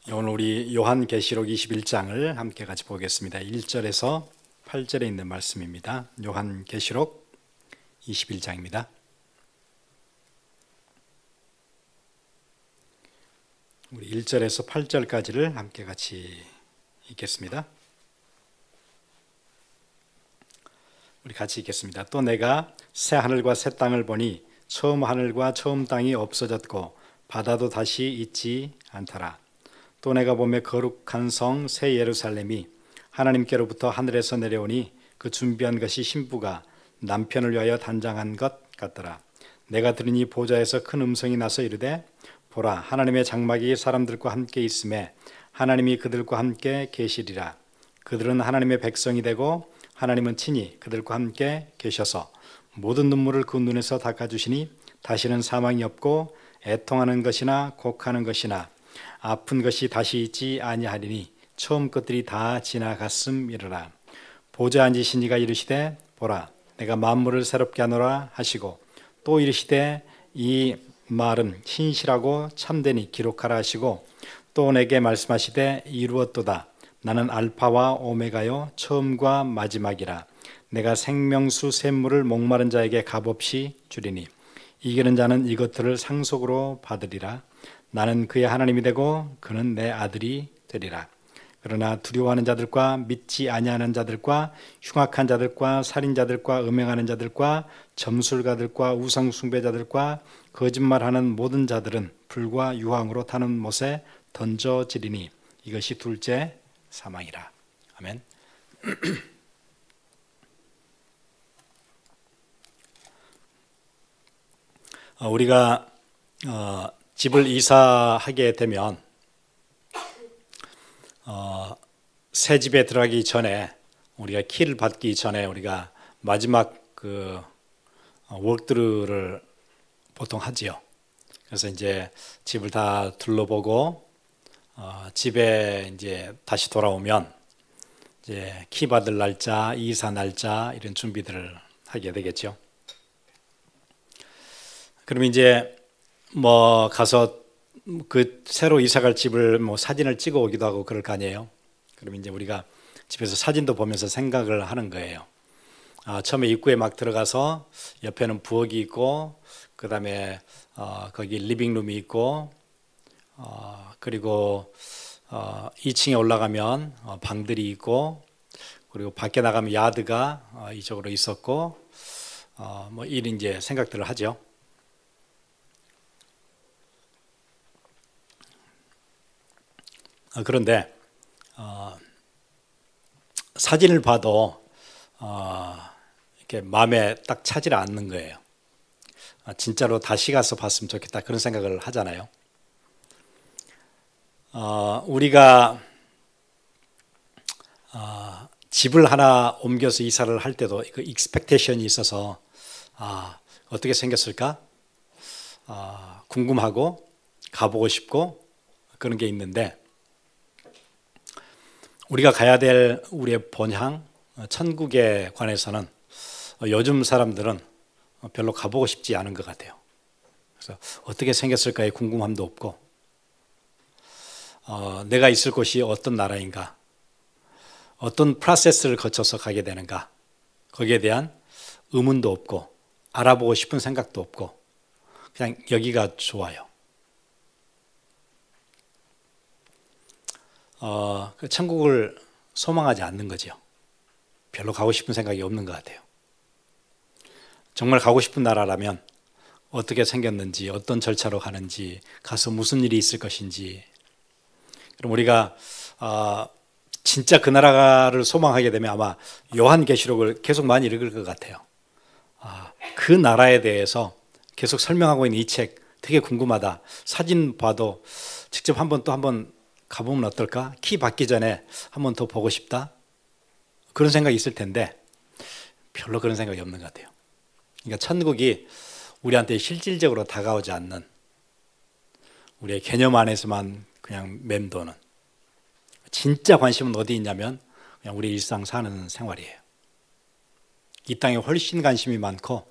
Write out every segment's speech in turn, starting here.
오늘 우리 요한계시록 21장을 함께 같이 보겠습니다. 1절에서 8절에 있는 말씀입니다. 요한계시록 21장입니다. 우리 1절에서 8절까지를 함께 같이 읽겠습니다. 우리 같이 읽겠습니다. 또 내가 새 하늘과 새 땅을 보니 처음 하늘과 처음 땅이 없어졌고 바다도 다시 있지 않더라. 또 내가 보매 거룩한 성 새 예루살렘이 하나님께로부터 하늘에서 내려오니 그 준비한 것이 신부가 남편을 위하여 단장한 것 같더라. 내가 들으니 보좌에서 큰 음성이 나서 이르되 보라, 하나님의 장막이 사람들과 함께 있음에 하나님이 그들과 함께 계시리라. 그들은 하나님의 백성이 되고 하나님은 친히 그들과 함께 계셔서 모든 눈물을 그 눈에서 닦아주시니 다시는 사망이 없고 애통하는 것이나 곡하는 것이나 아픈 것이 다시 있지 아니하리니 처음 것들이 다 지나갔음이러라. 보좌에 앉으신 이가 이르시되 보라, 내가 만물을 새롭게 하노라 하시고 또 이르시되 이 말은 신실하고 참되니 기록하라 하시고 또 내게 말씀하시되 이루었도다. 나는 알파와 오메가요 처음과 마지막이라. 내가 생명수 샘물을 목마른 자에게 값없이 주리니 이기는 자는 이것들을 상속으로 받으리라. 나는 그의 하나님이 되고 그는 내 아들이 되리라. 그러나 두려워하는 자들과 믿지 아니하는 자들과 흉악한 자들과 살인자들과 음행하는 자들과 점술가들과 우상 숭배자들과 거짓말하는 모든 자들은 불과 유황으로 타는 못에 던져지리니 이것이 둘째 사망이라. 아멘. 우리가 집을 이사하게 되면 새 집에 들어가기 전에 우리가 키를 받기 전에 우리가 마지막 워크드루를 보통 하지요. 그래서 이제 집을 다 둘러보고 집에 이제 다시 돌아오면 이제 키 받을 날짜, 이사 날짜 이런 준비들을 하게 되겠죠. 그럼 이제 뭐 가서 그 새로 이사갈 집을 뭐 사진을 찍어 오기도 하고 그럴 거 아니에요. 그럼 이제 우리가 집에서 사진도 보면서 생각을 하는 거예요. 처음에 입구에 막 들어가서 옆에는 부엌이 있고 그 다음에 거기 리빙룸이 있고 그리고 2층에 올라가면 방들이 있고 그리고 밖에 나가면 야드가 이쪽으로 있었고 뭐 이런 이제 생각들을 하죠. 그런데 사진을 봐도 이렇게 마음에 딱 차질 않는 거예요. 진짜로 다시 가서 봤으면 좋겠다 그런 생각을 하잖아요. 우리가 집을 하나 옮겨서 이사를 할 때도 그 익스펙테이션이 있어서 어떻게 생겼을까 궁금하고 가보고 싶고 그런 게 있는데 우리가 가야 될 우리의 본향, 천국에 관해서는 요즘 사람들은 별로 가보고 싶지 않은 것 같아요. 그래서 어떻게 생겼을까의 궁금함도 없고 내가 있을 곳이 어떤 나라인가, 어떤 프로세스를 거쳐서 가게 되는가 거기에 대한 의문도 없고 알아보고 싶은 생각도 없고 그냥 여기가 좋아요. 그 천국을 소망하지 않는 거죠. 별로 가고 싶은 생각이 없는 것 같아요. 정말 가고 싶은 나라라면 어떻게 생겼는지, 어떤 절차로 가는지, 가서 무슨 일이 있을 것인지. 그럼 우리가 진짜 그 나라를 소망하게 되면 아마 요한계시록을 계속 많이 읽을 것 같아요. 그 나라에 대해서 계속 설명하고 있는 이 책 되게 궁금하다. 사진 봐도 직접 한번 가보면 어떨까? 키 받기 전에 한 번 더 보고 싶다? 그런 생각이 있을 텐데 별로 그런 생각이 없는 것 같아요. 그러니까 천국이 우리한테 실질적으로 다가오지 않는 우리의 개념 안에서만 그냥 맴도는 진짜 관심은 어디 있냐면 그냥 우리 일상 사는 생활이에요. 이 땅에 훨씬 관심이 많고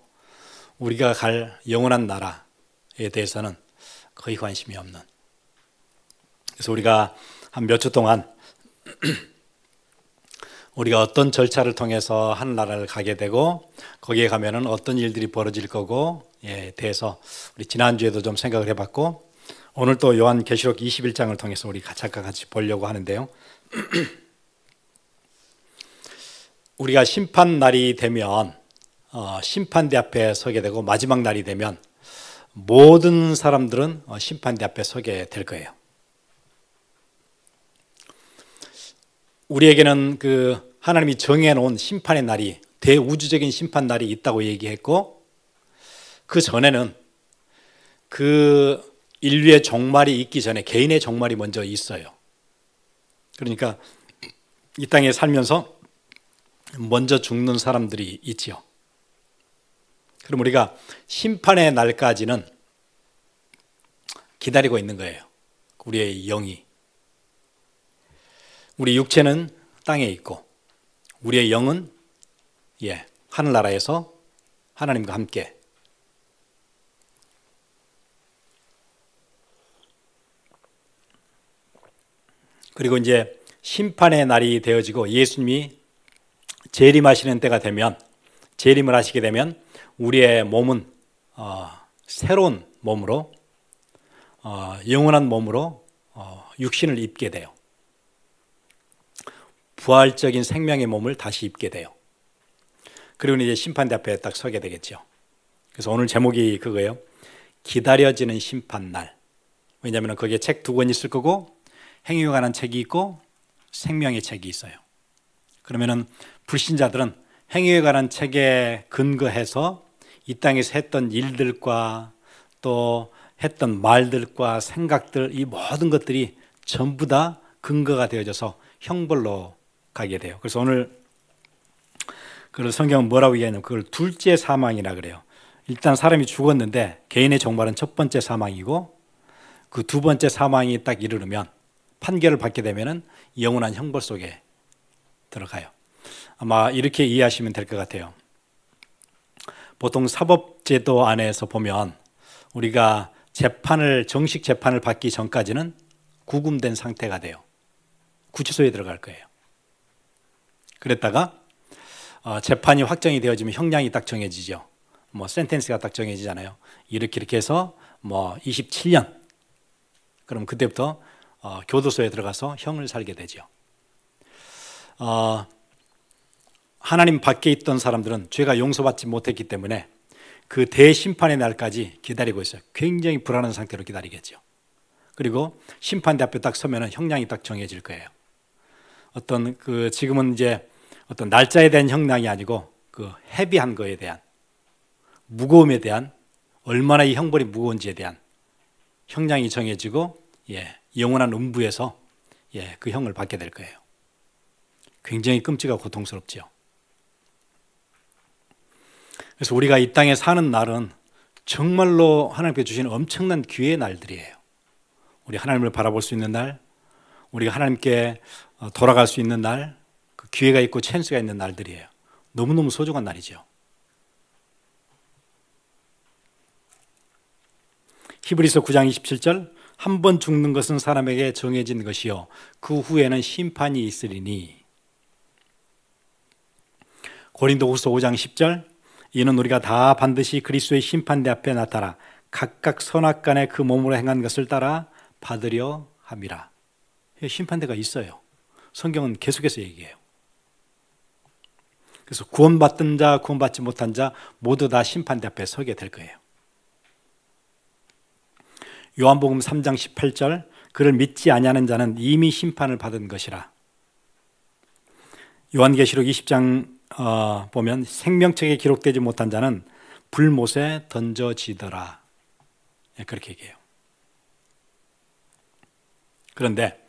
우리가 갈 영원한 나라에 대해서는 거의 관심이 없는 그래서 우리가 한 몇 주 동안 우리가 어떤 절차를 통해서 하늘나라를 가게 되고 거기에 가면은 어떤 일들이 벌어질 거고 대해서 우리 지난주에도 좀 생각을 해봤고 오늘 또 요한계시록 21장을 통해서 우리 잠깐 같이 보려고 하는데요. 우리가 심판날이 되면 심판대 앞에 서게 되고 마지막 날이 되면 모든 사람들은 심판대 앞에 서게 될 거예요. 우리에게는 그 하나님이 정해놓은 심판의 날이 대우주적인 심판 날이 있다고 얘기했고 그 전에는 그 인류의 종말이 있기 전에 개인의 종말이 먼저 있어요. 그러니까 이 땅에 살면서 먼저 죽는 사람들이 있지요. 그럼 우리가 심판의 날까지는 기다리고 있는 거예요. 우리의 영이. 우리 육체는 땅에 있고 우리의 영은 하늘나라에서 하나님과 함께. 그리고 이제 심판의 날이 되어지고 예수님이 재림하시는 때가 되면 재림을 하시게 되면 우리의 몸은 새로운 몸으로 영원한 몸으로 육신을 입게 돼요. 부활적인 생명의 몸을 다시 입게 돼요. 그리고 이제 심판대 앞에 딱 서게 되겠죠. 그래서 오늘 제목이 그거예요. 기다려지는 심판날. 왜냐하면 거기에 책 2권 있을 거고 행위에 관한 책이 있고 생명의 책이 있어요. 그러면은 불신자들은 행위에 관한 책에 근거해서 이 땅에서 했던 일들과 또 했던 말들과 생각들 이 모든 것들이 전부 다 근거가 되어져서 형벌로 가게 돼요. 그래서 오늘 그 성경은 뭐라고 얘기하냐면 그걸 둘째 사망이라 그래요. 일단 사람이 죽었는데 개인의 종말은 첫 번째 사망이고 그 두 번째 사망이 딱 이르르면 판결을 받게 되면은 영원한 형벌 속에 들어가요. 아마 이렇게 이해하시면 될 것 같아요. 보통 사법제도 안에서 보면 우리가 정식 재판을 받기 전까지는 구금된 상태가 돼요. 구치소에 들어갈 거예요. 그랬다가 재판이 확정이 되어지면 형량이 딱 정해지죠. 센텐스가 딱 정해지잖아요. 이렇게 해서 27년. 그럼 그때부터 교도소에 들어가서 형을 살게 되죠. 하나님 밖에 있던 사람들은 죄가 용서받지 못했기 때문에 그 대심판의 날까지 기다리고 있어요. 굉장히 불안한 상태로 기다리겠죠. 그리고 심판대 앞에 딱 서면은 형량이 딱 정해질 거예요. 지금은 이제 어떤 날짜에 대한 형량이 아니고 그 헤비한 거에 대한 무거움에 대한 얼마나 이 형벌이 무거운지에 대한 형량이 정해지고 영원한 음부에서 그 형을 받게 될 거예요. 굉장히 끔찍하고 고통스럽죠. 그래서 우리가 이 땅에 사는 날은 정말로 하나님께 주신 엄청난 기회의 날들이에요. 우리 하나님을 바라볼 수 있는 날, 우리가 하나님께 돌아갈 수 있는 날, 그 기회가 있고 찬스가 있는 날들이에요. 너무너무 소중한 날이죠. 히브리서 9장 27절 한 번 죽는 것은 사람에게 정해진 것이요 그 후에는 심판이 있으리니. 고린도후서 5장 10절 이는 우리가 다 반드시 그리스도의 심판대 앞에 나타나 각각 선악간에 그 몸으로 행한 것을 따라 받으려 함이라. 심판대가 있어요. 성경은 계속해서 얘기해요. 그래서 구원받던 자, 구원받지 못한 자 모두 다 심판대 앞에 서게 될 거예요. 요한복음 3장 18절 그를 믿지 아니하는 자는 이미 심판을 받은 것이라. 요한계시록 20장 보면 생명책에 기록되지 못한 자는 불못에 던져지더라. 그렇게 얘기해요. 그런데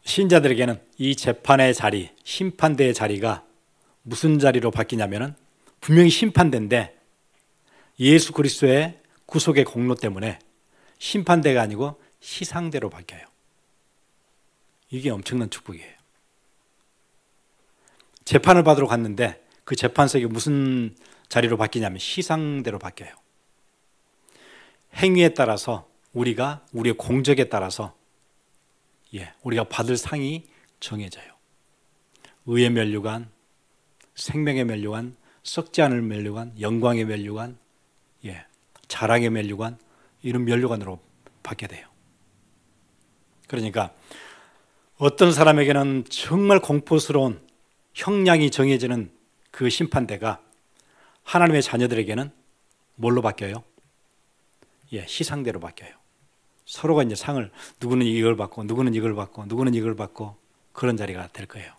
신자들에게는 이 재판의 자리, 심판대의 자리가 무슨 자리로 바뀌냐면은 분명히 심판대인데 예수 그리스도의 구속의 공로 때문에 심판대가 아니고 시상대로 바뀌어요. 이게 엄청난 축복이에요. 재판을 받으러 갔는데 그 재판석이 무슨 자리로 바뀌냐면 시상대로 바뀌어요. 행위에 따라서 우리의 공적에 따라서 우리가 받을 상이 정해져요. 의의 면류관, 생명의 면류관, 썩지 않을 면류관, 영광의 면류관, 자랑의 면류관, 이런 면류관으로 받게 돼요. 그러니까 어떤 사람에게는 정말 공포스러운 형량이 정해지는 그 심판대가 하나님의 자녀들에게는 뭘로 바뀌어요? 희상대로 바뀌어요. 서로가 이제 상을, 누구는 이걸 받고 누구는 이걸 받고 누구는 이걸 받고 그런 자리가 될 거예요.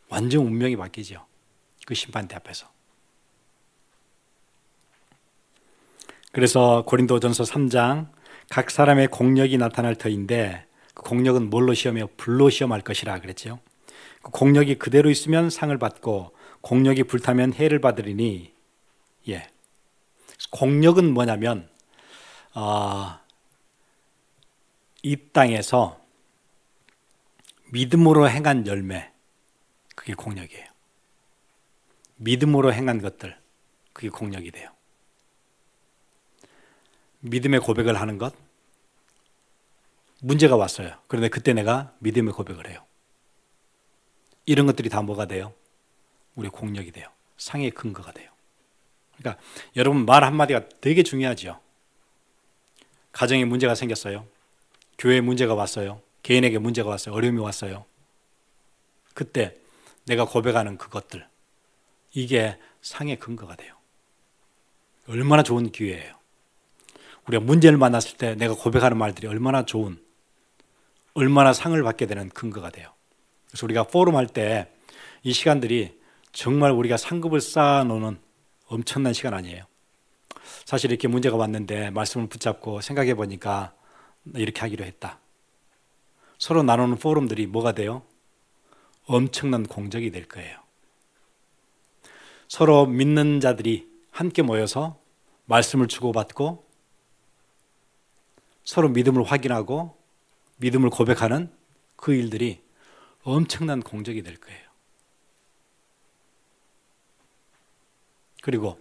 완전 운명이 바뀌죠. 그 심판대 앞에서. 그래서 고린도전서 3장 각 사람의 공력이 나타날 터인데 그 공력은 뭘로 시험해요? 불로 시험할 것이라 그랬죠. 그 공력이 그대로 있으면 상을 받고 공력이 불타면 해를 받으리니 공력은 뭐냐면 이 땅에서 믿음으로 행한 열매, 그게 공력이에요. 믿음으로 행한 것들, 그게 공력이 돼요. 믿음의 고백을 하는 것, 문제가 왔어요. 그런데 그때 내가 믿음의 고백을 해요. 이런 것들이 다 뭐가 돼요? 우리의 공력이 돼요. 상의 근거가 돼요. 그러니까 여러분 말 한마디가 되게 중요하죠. 가정에 문제가 생겼어요. 교회에 문제가 왔어요. 개인에게 문제가 왔어요. 어려움이 왔어요. 그때 내가 고백하는 그것들, 이게 상의 근거가 돼요. 얼마나 좋은 기회예요. 우리가 문제를 만났을 때 내가 고백하는 말들이 얼마나 좋은, 얼마나 상을 받게 되는 근거가 돼요. 그래서 우리가 포럼 할 때 이 시간들이 정말 우리가 상급을 쌓아놓는 엄청난 시간 아니에요. 사실 이렇게 문제가 왔는데 말씀을 붙잡고 생각해 보니까 이렇게 하기로 했다. 서로 나누는 포럼들이 뭐가 돼요? 엄청난 공적이 될 거예요. 서로 믿는 자들이 함께 모여서 말씀을 주고받고 서로 믿음을 확인하고 믿음을 고백하는 그 일들이 엄청난 공적이 될 거예요. 그리고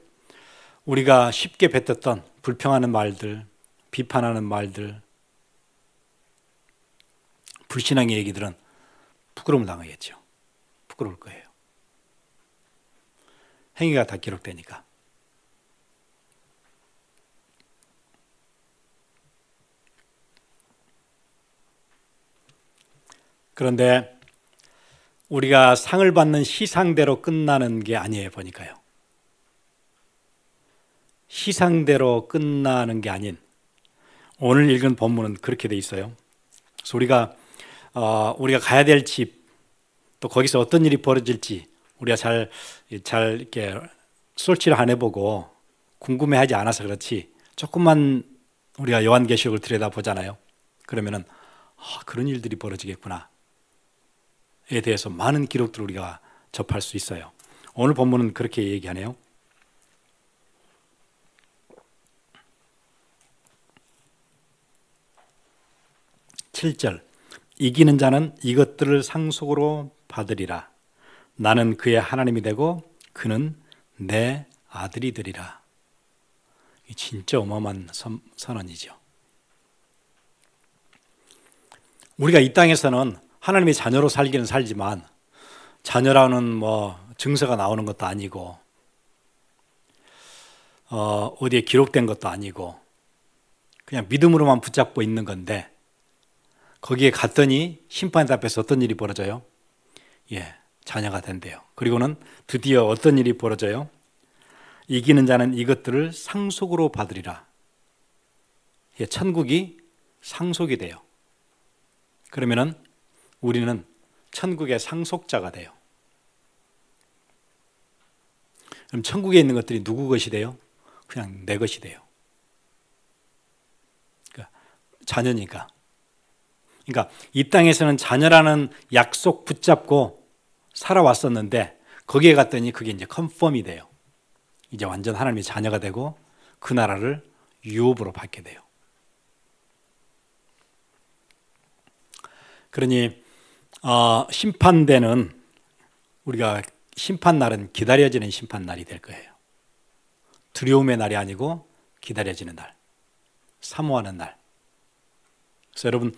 우리가 쉽게 뱉었던 불평하는 말들, 비판하는 말들, 불신앙의 얘기들은 부끄러움을 당하겠죠. 부끄러울 거예요. 행위가 다 기록되니까. 그런데 우리가 상을 받는 시상대로 끝나는 게 아니에요, 보니까요. 시상대로 끝나는 게 아닌, 오늘 읽은 본문은 그렇게 돼 있어요. 그래서 우리가 가야 될 집, 또 거기서 어떤 일이 벌어질지 우리가 잘 이렇게 설치를 안 해보고 궁금해하지 않아서 그렇지, 조금만 우리가 요한계시록을 들여다보잖아요. 그러면은 그런 일들이 벌어지겠구나 에 대해서 많은 기록들을 우리가 접할 수 있어요. 오늘 본문은 그렇게 얘기하네요. 7절, 이기는 자는 이것들을 상속으로 받으리라. 나는 그의 하나님이 되고 그는 내 아들이 되리라. 진짜 어마어마한 선언이죠. 우리가 이 땅에서는 하나님의 자녀로 살기는 살지만 자녀라는 증서가 나오는 것도 아니고 어디에 기록된 것도 아니고 그냥 믿음으로만 붙잡고 있는 건데, 거기에 갔더니 심판대 앞에서 어떤 일이 벌어져요? 자녀가 된대요. 그리고는 드디어 어떤 일이 벌어져요? 이기는 자는 이것들을 상속으로 받으리라. 천국이 상속이 돼요. 그러면은 우리는 천국의 상속자가 돼요. 그럼 천국에 있는 것들이 누구 것이 돼요? 그냥 내 것이 돼요. 그러니까 자녀니까. 그러니까 이 땅에서는 자녀라는 약속 붙잡고 살아왔었는데 거기에 갔더니 그게 이제 컨펌이 돼요. 이제 완전 하나님의 자녀가 되고 그 나라를 유업으로 받게 돼요. 그러니 심판대는, 우리가 심판날은 기다려지는 심판날이 될 거예요. 두려움의 날이 아니고 기다려지는 날, 사모하는 날. 그래서 여러분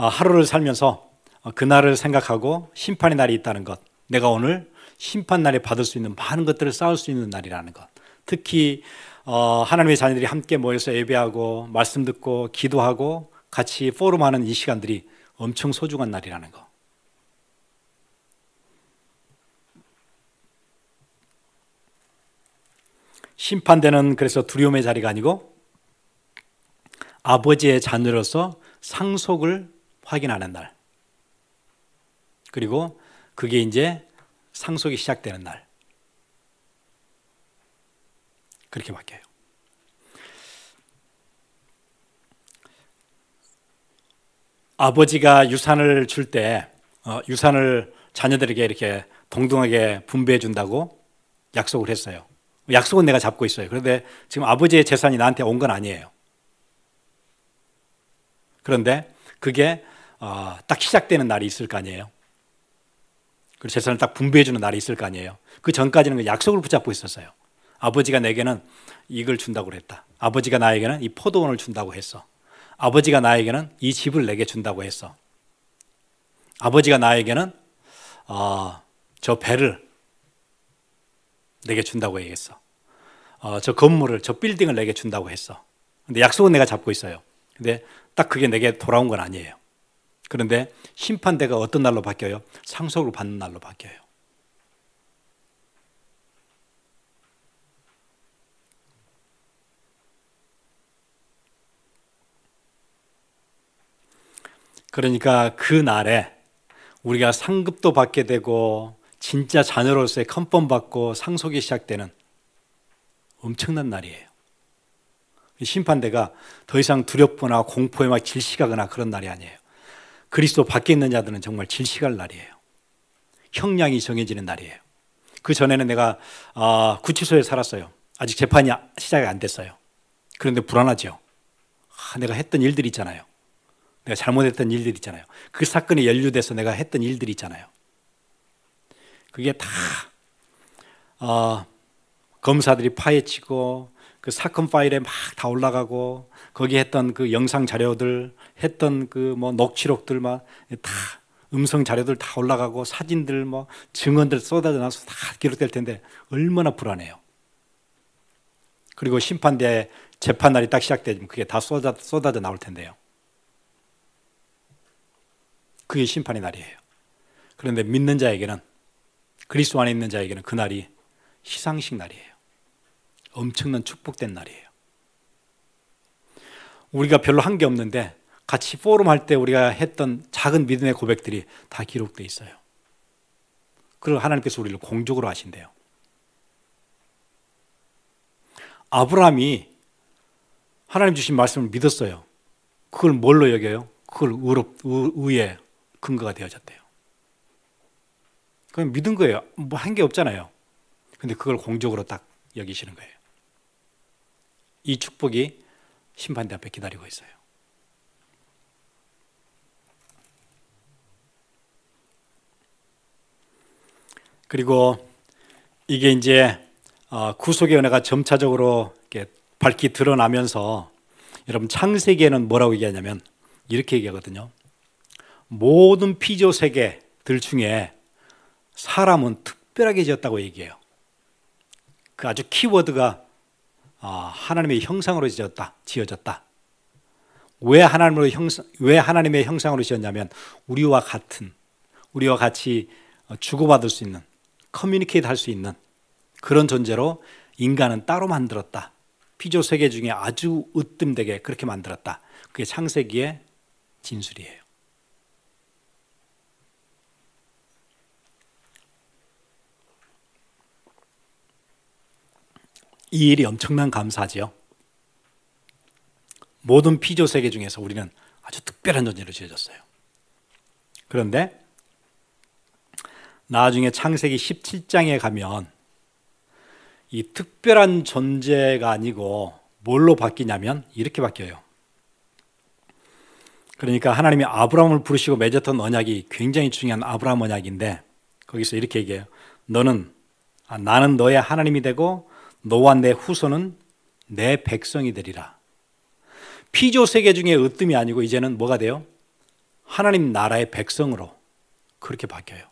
하루를 살면서 그날을 생각하고 심판의 날이 있다는 것, 내가 오늘 심판 날에 받을 수 있는 많은 것들을 쌓을 수 있는 날이라는 것, 특히 하나님의 자녀들이 함께 모여서 예배하고 말씀 듣고 기도하고 같이 포럼하는 이 시간들이 엄청 소중한 날이라는 것. 심판대는 그래서 두려움의 자리가 아니고 아버지의 자녀로서 상속을 확인하는 날, 그리고 그게 이제 상속이 시작되는 날, 그렇게 바뀌어요. 아버지가 유산을 줄 때 유산을 자녀들에게 이렇게 동등하게 분배해 준다고 약속을 했어요. 약속은 내가 잡고 있어요. 그런데 지금 아버지의 재산이 나한테 온 건 아니에요. 그런데 그게 딱 시작되는 날이 있을 거 아니에요. 그리고 재산을 딱 분배해 주는 날이 있을 거 아니에요. 그 전까지는 그 약속을 붙잡고 있었어요. 아버지가 내게는 이걸 준다고 그랬다. 아버지가 나에게는 이 포도원을 준다고 했어. 아버지가 나에게는 이 집을 내게 준다고 했어. 아버지가 나에게는 저 배를 내게 준다고 얘기했어. 저 건물을, 저 빌딩을 내게 준다고 했어. 근데 약속은 내가 잡고 있어요. 근데 딱 그게 내게 돌아온 건 아니에요. 그런데 심판대가 어떤 날로 바뀌어요? 상속을 받는 날로 바뀌어요. 그러니까 그 날에 우리가 상급도 받게 되고 진짜 자녀로서의 컨펌 받고 상속이 시작되는 엄청난 날이에요. 심판대가 더 이상 두렵거나 공포에 막 질식하거나 그런 날이 아니에요. 그리스도 밖에 있는 자들은 정말 질식할 날이에요. 형량이 정해지는 날이에요. 그 전에는 내가 구치소에 살았어요. 아직 재판이 시작이 안 됐어요. 그런데 불안하죠. 내가 했던 일들이 있잖아요. 내가 잘못했던 일들이 있잖아요. 그 사건에 연루돼서 내가 했던 일들이 있잖아요. 그게 다 검사들이 파헤치고 그 사건 파일에 막 다 올라가고 거기에 했던 그 영상 자료들, 했던 그 뭐 녹취록들 막 다 음성 자료들 다 올라가고 사진들 뭐 증언들 쏟아져 나서 다 기록될 텐데 얼마나 불안해요. 그리고 심판대 재판 날이 딱 시작되면 그게 다 쏟아져 나올 텐데요. 그게 심판의 날이에요. 그런데 믿는 자에게는, 그리스도 안에 있는 자에게는 그 날이 시상식 날이에요. 엄청난 축복된 날이에요. 우리가 별로 한 게 없는데 같이 포럼할 때 우리가 했던 작은 믿음의 고백들이 다 기록되어 있어요. 그리고 하나님께서 우리를 공적으로 하신대요. 아브라함이 하나님 주신 말씀을 믿었어요. 그걸 뭘로 여겨요? 그걸 의의 근거가 되어졌대요. 그냥 믿은 거예요. 뭐 한 게 없잖아요. 근데 그걸 공적으로 딱 여기시는 거예요. 이 축복이 심판대 앞에 기다리고 있어요. 그리고 이게 이제 구속의 은혜가 점차적으로 이렇게 밝히 드러나면서 여러분 창세기에는 뭐라고 얘기하냐면 이렇게 얘기하거든요. 모든 피조 세계들 중에 사람은 특별하게 지었다고 얘기해요. 그 아주 키워드가 하나님의 형상으로 지어졌다. 왜 하나님의 형상으로 지었냐면 우리와 같이 주고받을 수 있는, 커뮤니케이트 할 수 있는 그런 존재로 인간은 따로 만들었다. 피조 세계 중에 아주 으뜸되게 그렇게 만들었다. 그게 창세기의 진술이에요. 이 일이 엄청난 감사죠. 모든 피조 세계 중에서 우리는 아주 특별한 존재로 지어졌어요. 그런데 나중에 창세기 17장에 가면 이 특별한 존재가 아니고 뭘로 바뀌냐면 이렇게 바뀌어요. 그러니까 하나님이 아브라함을 부르시고 맺었던 언약이 굉장히 중요한 아브라함 언약인데 거기서 이렇게 얘기해요. 나는 너의 하나님이 되고 너와 내 후손은 내 백성이 되리라. 피조 세계 중에 으뜸이 아니고 이제는 뭐가 돼요? 하나님 나라의 백성으로 그렇게 바뀌어요.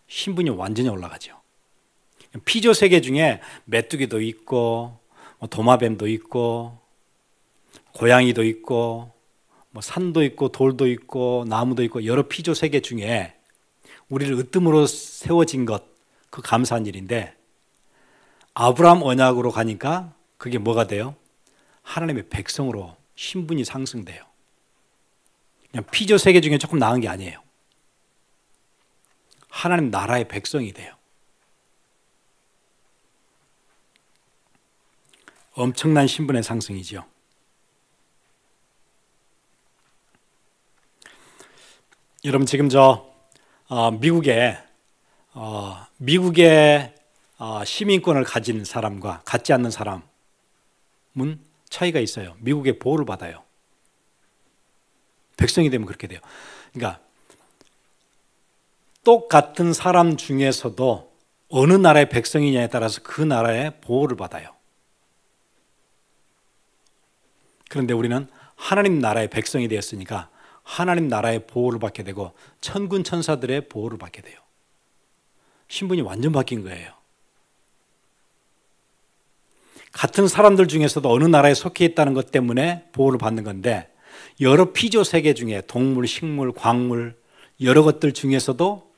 신분이 완전히 올라가죠. 피조 세계 중에 메뚜기도 있고 도마뱀도 있고 고양이도 있고 산도 있고 돌도 있고 나무도 있고 여러 피조 세계 중에 우리를 으뜸으로 세워진 것, 그 감사한 일인데 아브라함 언약으로 가니까 그게 뭐가 돼요? 하나님의 백성으로 신분이 상승돼요. 그냥 피조 세계 중에 조금 나은 게 아니에요. 하나님 나라의 백성이 돼요. 엄청난 신분의 상승이죠. 여러분 지금 미국의 시민권을 가진 사람과 갖지 않는 사람은 차이가 있어요. 미국의 보호를 받아요. 백성이 되면 그렇게 돼요. 그러니까 똑같은 사람 중에서도 어느 나라의 백성이냐에 따라서 그 나라의 보호를 받아요. 그런데 우리는 하나님 나라의 백성이 되었으니까 하나님 나라의 보호를 받게 되고 천군 천사들의 보호를 받게 돼요. 신분이 완전 바뀐 거예요. 같은 사람들 중에서도 어느 나라에 속해 있다는 것 때문에 보호를 받는 건데 여러 피조 세계 중에 동물, 식물, 광물 여러 것들 중에서도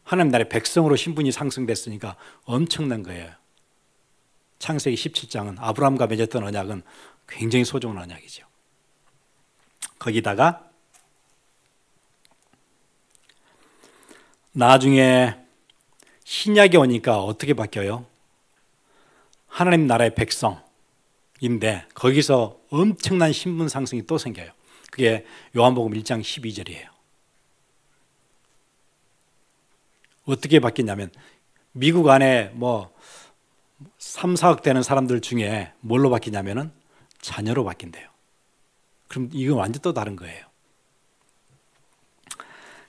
하나님 나라의 백성으로 신분이 상승됐으니까 엄청난 거예요. 창세기 17장은 아브라함과 맺었던 언약은 굉장히 소중한 언약이죠. 거기다가 나중에 신약이 오니까 어떻게 바뀌어요? 하나님 나라의 백성인데 거기서 엄청난 신분 상승이 또 생겨요. 그게 요한복음 1장 12절이에요. 어떻게 바뀌냐면 미국 안에 3, 4억 되는 사람들 중에 뭘로 바뀌냐면은 자녀로 바뀐대요. 그럼 이건 완전 또 다른 거예요.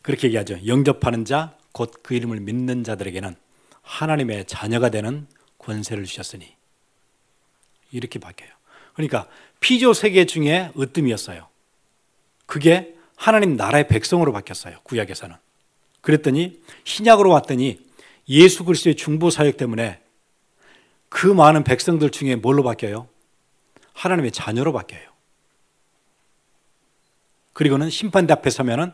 그렇게 얘기하죠. 영접하는 자, 곧 그 이름을 믿는 자들에게는 하나님의 자녀가 되는 권세를 주셨으니 이렇게 바뀌어요. 그러니까 피조 세계 중에 으뜸이었어요. 그게 하나님 나라의 백성으로 바뀌었어요. 구약에서는. 그랬더니 신약으로 왔더니 예수 그리스도의 중보 사역 때문에 그 많은 백성들 중에 뭘로 바뀌어요? 하나님의 자녀로 바뀌어요. 그리고는 심판대 앞에 서면은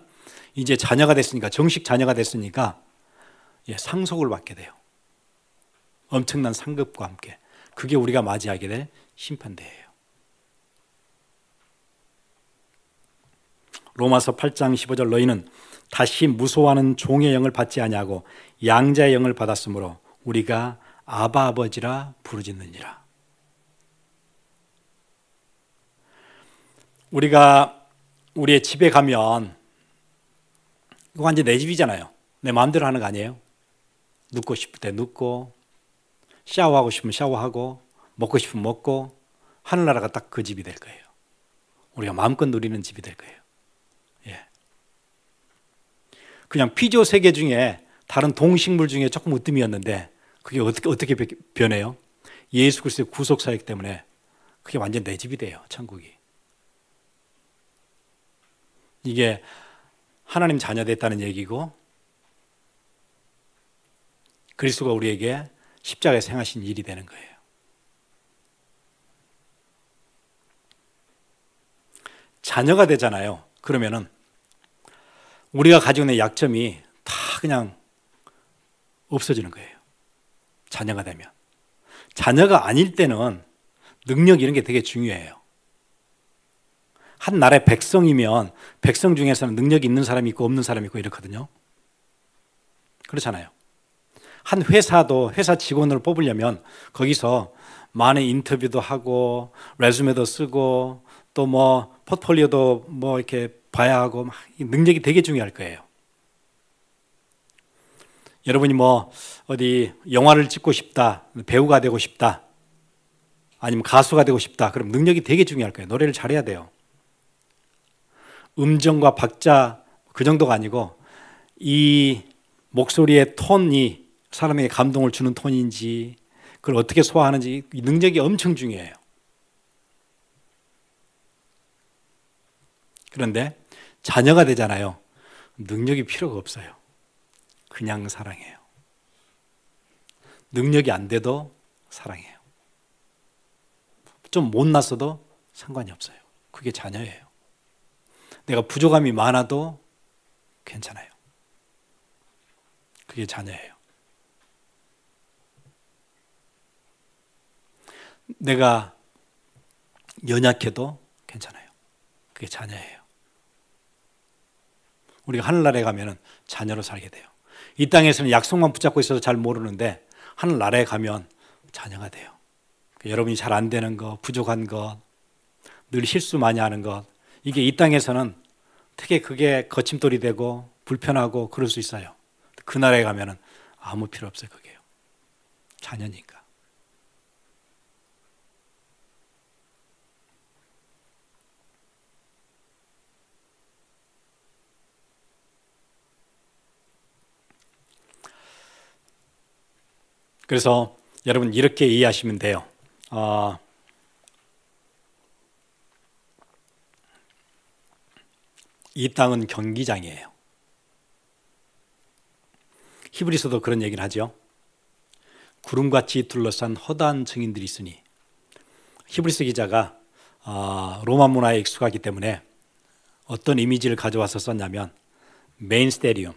이제 자녀가 됐으니까, 정식 자녀가 됐으니까 상속을 받게 돼요. 엄청난 상급과 함께. 그게 우리가 맞이하게 될 심판대예요. 로마서 8장 15절 너희는 다시 무소하는 종의 영을 받지 아니하고 양자의 영을 받았으므로 우리가 아바 아버지라 부르짖느니라. 우리가 우리의 집에 가면 이거 완전 내 집이잖아요. 내 마음대로 하는 거 아니에요? 눕고 싶을 때 눕고 샤워하고 싶으면 샤워하고 먹고 싶으면 먹고 하늘나라가 딱 그 집이 될 거예요. 우리가 마음껏 누리는 집이 될 거예요. 그냥 피조 세계 중에 다른 동식물 중에 조금 으뜸이었는데 그게 어떻게 변해요? 예수 그리스도의 구속 사역 때문에 그게 완전 내 집이 돼요. 천국이. 이게 하나님 자녀 됐다는 얘기고 그리스도가 우리에게 십자가에서 행하신 일이 되는 거예요. 자녀가 되잖아요. 그러면은 우리가 가지고 있는 약점이 다 그냥 없어지는 거예요. 자녀가 되면. 자녀가 아닐 때는 능력 이런 게 되게 중요해요. 한 나라의 백성이면 백성 중에서는 능력이 있는 사람이 있고 없는 사람이 있고 이렇거든요. 그렇잖아요. 한 회사도 회사 직원을 뽑으려면 거기서 많은 인터뷰도 하고 레주메도 쓰고 또 포트폴리오도 이렇게 봐야 하고 능력이 되게 중요할 거예요. 여러분이 어디 영화를 찍고 싶다, 배우가 되고 싶다, 아니면 가수가 되고 싶다, 그럼 능력이 되게 중요할 거예요. 노래를 잘해야 돼요. 음정과 박자 그 정도가 아니고 이 목소리의 톤이 사람에게 감동을 주는 톤인지 그걸 어떻게 소화하는지 이 능력이 엄청 중요해요. 그런데 자녀가 되잖아요. 능력이 필요가 없어요. 그냥 사랑해요. 능력이 안 돼도 사랑해요. 좀 못났어도 상관이 없어요. 그게 자녀예요. 내가 부족함이 많아도 괜찮아요. 그게 자녀예요. 내가 연약해도 괜찮아요. 그게 자녀예요. 우리가 하늘나라에 가면 자녀로 살게 돼요. 이 땅에서는 약속만 붙잡고 있어서 잘 모르는데 하늘나라에 가면 자녀가 돼요. 여러분이 잘 안 되는 것, 부족한 것, 늘 실수 많이 하는 것, 이게 이 땅에서는 되게 그게 거침돌이 되고 불편하고 그럴 수 있어요. 그 나라에 가면 아무 필요 없어요. 그게요. 자녀니까. 그래서 여러분 이렇게 이해하시면 돼요. 이 땅은 경기장이에요. 히브리서도 그런 얘기를 하죠. 구름같이 둘러싼 허다한 증인들이 있으니. 히브리서 기자가 로마 문화에 익숙하기 때문에 어떤 이미지를 가져와서 썼냐면 메인 스테디움,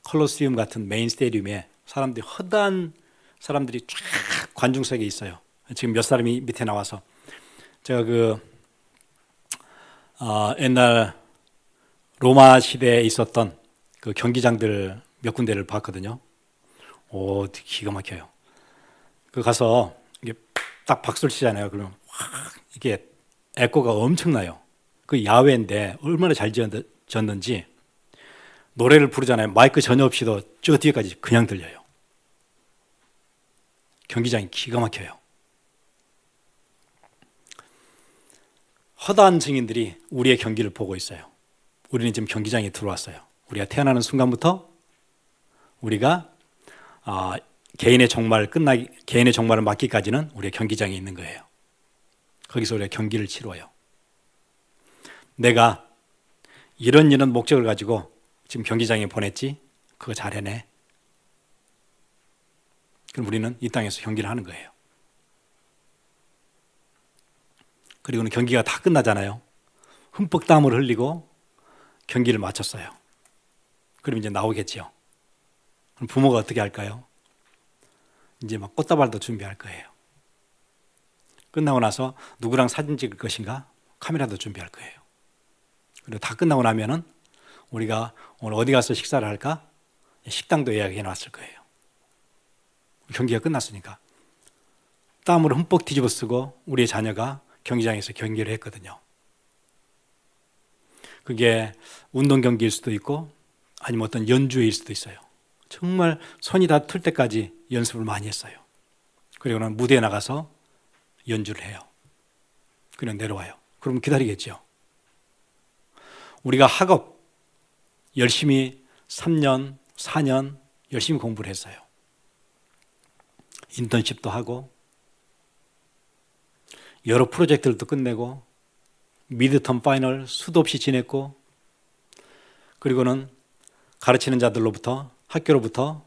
콜로세움 같은 메인 스테디움에 사람들이 허다한 사람들이 쫙 관중석에 있어요. 지금 몇 사람이 밑에 나와서 제가 옛날 로마 시대에 있었던 그 경기장들 몇 군데를 봤거든요. 오, 기가 막혀요. 그 가서 이게 딱 박수를 치잖아요. 그러면 확 이게 에코가 엄청나요. 그 야외인데 얼마나 잘 지었는지 노래를 부르잖아요. 마이크 전혀 없이도 저 뒤에까지 그냥 들려요. 경기장이 기가 막혀요. 허다한 증인들이 우리의 경기를 보고 있어요. 우리는 지금 경기장에 들어왔어요. 우리가 태어나는 순간부터 우리가 개인의 종말을 맞기까지는 우리의 경기장에 있는 거예요. 거기서 우리가 경기를 치러요. 내가 이런 목적을 가지고 지금 경기장에 보냈지? 그거 잘 해내. 그럼 우리는 이 땅에서 경기를 하는 거예요. 그리고는 경기가 다 끝나잖아요. 흠뻑 땀을 흘리고 경기를 마쳤어요. 그럼 이제 나오겠죠. 그럼 부모가 어떻게 할까요? 이제 막 꽃다발도 준비할 거예요. 끝나고 나서 누구랑 사진 찍을 것인가? 카메라도 준비할 거예요. 그리고 다 끝나고 나면은 우리가 오늘 어디 가서 식사를 할까? 식당도 예약해 놨을 거예요. 경기가 끝났으니까. 땀을 흠뻑 뒤집어 쓰고 우리의 자녀가 경기장에서 경기를 했거든요. 그게 운동 경기일 수도 있고 아니면 어떤 연주회일 수도 있어요. 정말 손이 다 틀 때까지 연습을 많이 했어요. 그리고는 무대에 나가서 연주를 해요. 그냥 내려와요. 그러면 기다리겠죠. 우리가 학업 열심히 3년, 4년 열심히 공부를 했어요. 인턴십도 하고 여러 프로젝트들도 끝내고 미드텀 파이널 수도 없이 지냈고 그리고는 가르치는 자들로부터 학교로부터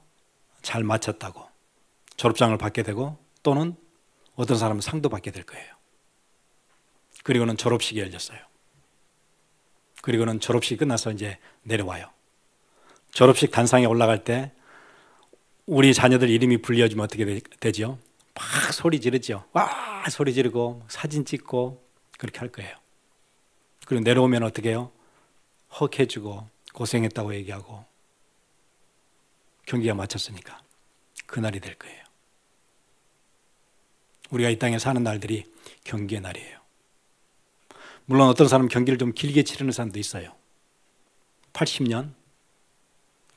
잘 마쳤다고 졸업장을 받게 되고 또는 어떤 사람은 상도 받게 될 거예요. 그리고는 졸업식이 열렸어요. 그리고는 졸업식이 끝나서 이제 내려와요. 졸업식 단상에 올라갈 때 우리 자녀들 이름이 불려지면 어떻게 되죠? 막 소리 지르죠. 와 소리 지르고 사진 찍고 그렇게 할 거예요. 그리고 내려오면 어떻게 해요? 헉 해주고 고생했다고 얘기하고 경기가 마쳤으니까 그날이 될 거예요. 우리가 이 땅에 사는 날들이 경기의 날이에요. 물론 어떤 사람은 경기를 좀 길게 치르는 사람도 있어요. 80년,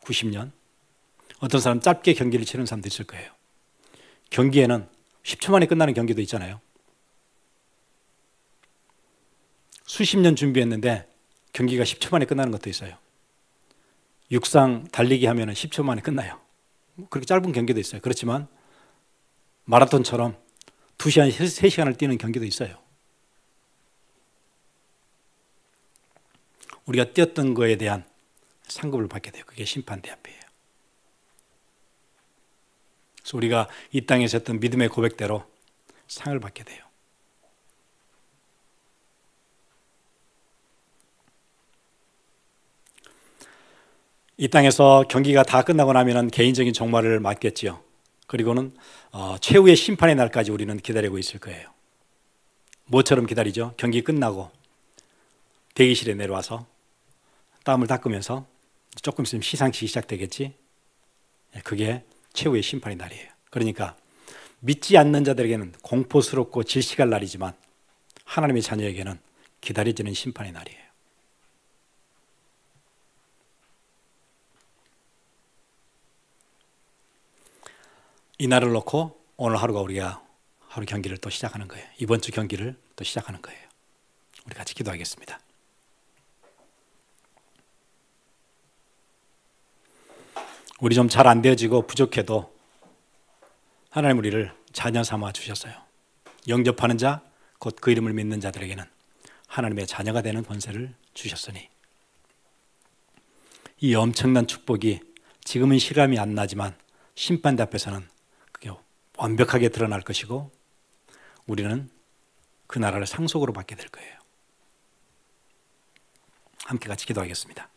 90년. 어떤 사람은 짧게 경기를 치르는 사람도 있을 거예요. 경기에는 10초 만에 끝나는 경기도 있잖아요. 수십 년 준비했는데 경기가 10초 만에 끝나는 것도 있어요. 육상 달리기 하면 10초 만에 끝나요. 그렇게 짧은 경기도 있어요. 그렇지만 마라톤처럼 2시간, 3시간을 뛰는 경기도 있어요. 우리가 뛰었던 거에 대한 상급을 받게 돼요. 그게 심판대 앞이에요. 그래서 우리가 이 땅에서 했던 믿음의 고백대로 상을 받게 돼요. 이 땅에서 경기가 다 끝나고 나면 개인적인 종말을 맞겠지요. 그리고는 최후의 심판의 날까지 우리는 기다리고 있을 거예요. 뭐처럼 기다리죠? 경기 끝나고 대기실에 내려와서 땀을 닦으면서 조금 있으면 시상식이 시작되겠지. 그게 최후의 심판의 날이에요. 그러니까 믿지 않는 자들에게는 공포스럽고 질식할 날이지만 하나님의 자녀에게는 기다려지는 심판의 날이에요. 이 날을 놓고 오늘 하루가 우리가 하루 경기를 또 시작하는 거예요. 이번 주 경기를 또 시작하는 거예요. 우리 같이 기도하겠습니다. 우리 좀 잘 안 되어지고 부족해도 하나님 우리를 자녀 삼아 주셨어요. 영접하는 자, 곧 그 이름을 믿는 자들에게는 하나님의 자녀가 되는 권세를 주셨으니 이 엄청난 축복이 지금은 실감이 안 나지만 심판대 앞에서는 그게 완벽하게 드러날 것이고 우리는 그 나라를 상속으로 받게 될 거예요. 함께 같이 기도하겠습니다.